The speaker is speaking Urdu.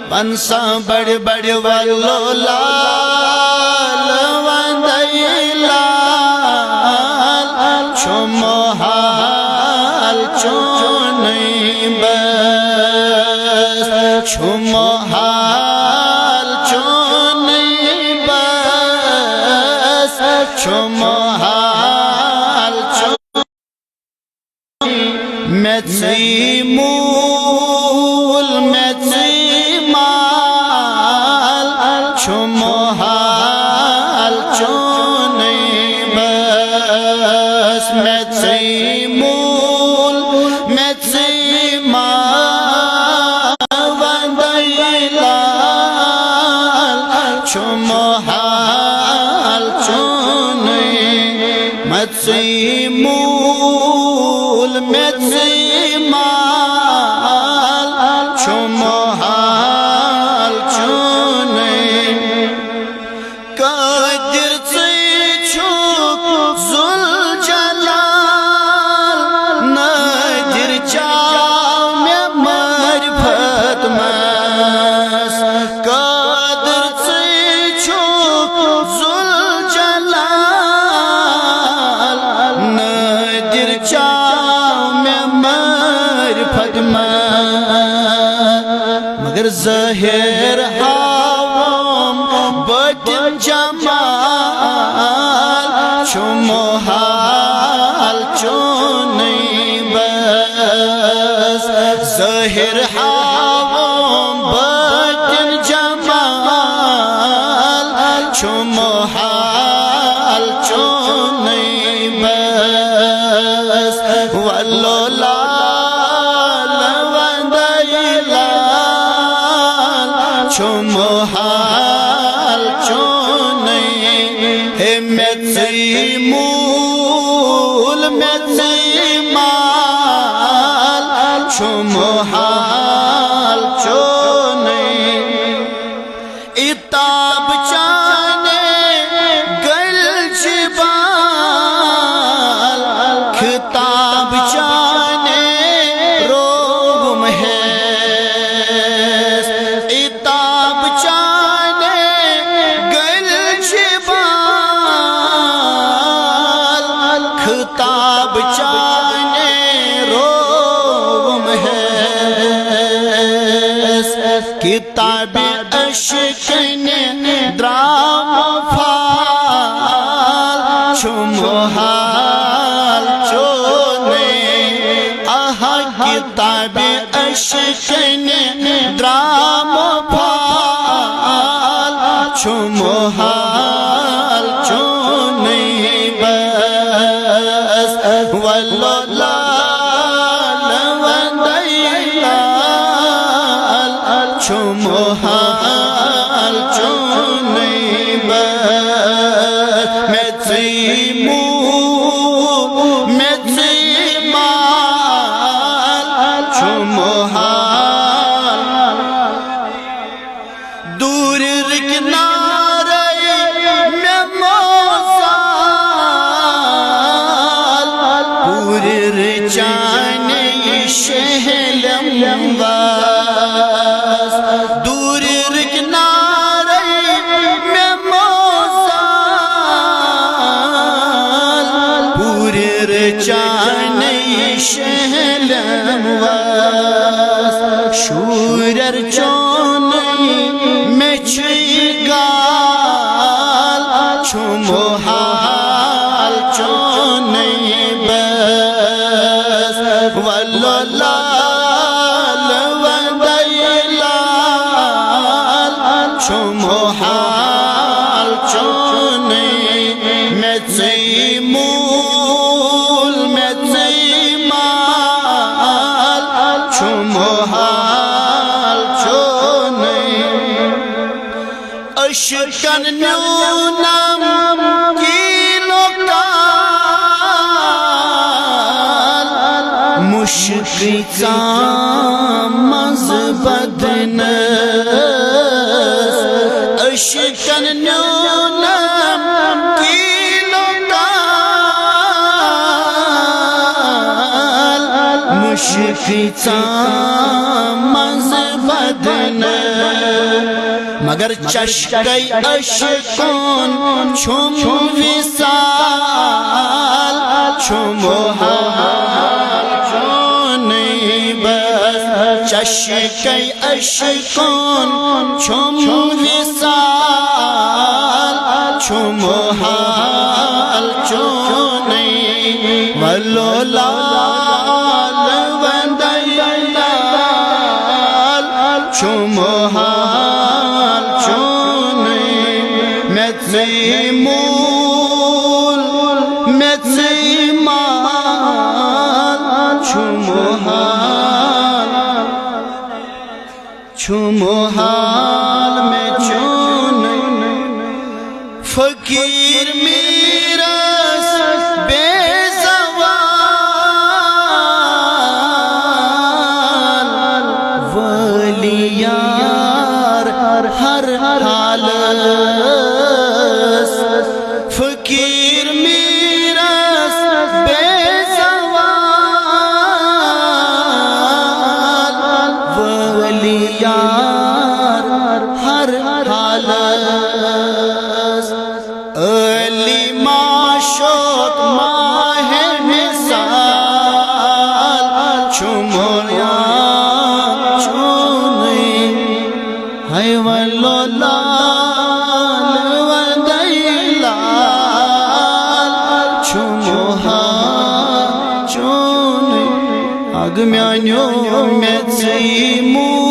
پنسا بڑ بڑ والو لال وندئی لال چمو حال چونئی بس چمو حال چونئی بس چمو حال چونئی میتسی مول میتسی چمو حال چونئی بس میتسی مول میتسی وندئی لال چمو حال چونئی میتسی مول میتسی چمو حال چونئی قادر سی چھوک ذوالجلال نادر چاو میں معرفت مس قادر سی چھوک ذوالجلال نادر چاو میں معرفت مس مگر ظاہر باطن جمال چمو حال چونئی بس ظاہر باطن جمال چمو حال چونئی بس والو لال وندئی لال چمو حال چونئی میتسی مول میتسی مال چمو حال چونئی اتاب چانے گل جبال خطاب چانے روم ہے اتاب چانے گل جبال خطاب چانے روم ہے کتاب اشکن درام فال چمو حال چونئی آہا کتاب اشکن درام فال چمو حال چونئی بس والو لال وندئی لال چمو حال چونئی بس میتسی مول میتسی مال چمو حال دور رکنارے میں موزال پور رچانے شہلم واس دور رکنارے میں موزال پور رچانے شہلم واس شورر چونئی میں چھی گال چمو حال چونئی بس والو لال وندئی لال چمو حال چونئی میتسی مول میتسی مال چمو حال چونئی اشکن نیونم کیلو کال مشکل مز بدنس اشکن نیونم کیلو کال مشکل مز بدنس مدنہ مگر چشکے اشکون چھم وصال چھم حال چونی بس چشکے اشکون چھم وصال چھم حال چونی ولو لال وندیلال چھم حال چونی میتزی مول میتزی مال چھم حال میں چونی فقیر میرس بے زوال ولی یار ہر حالس فقیر میرس بے زوال ولی یار ہر حالس علی معشوق ماہ مثال چمریان چونی ہے ولو لال وندیلال چمحال چونی اگ میانیو میتزی مول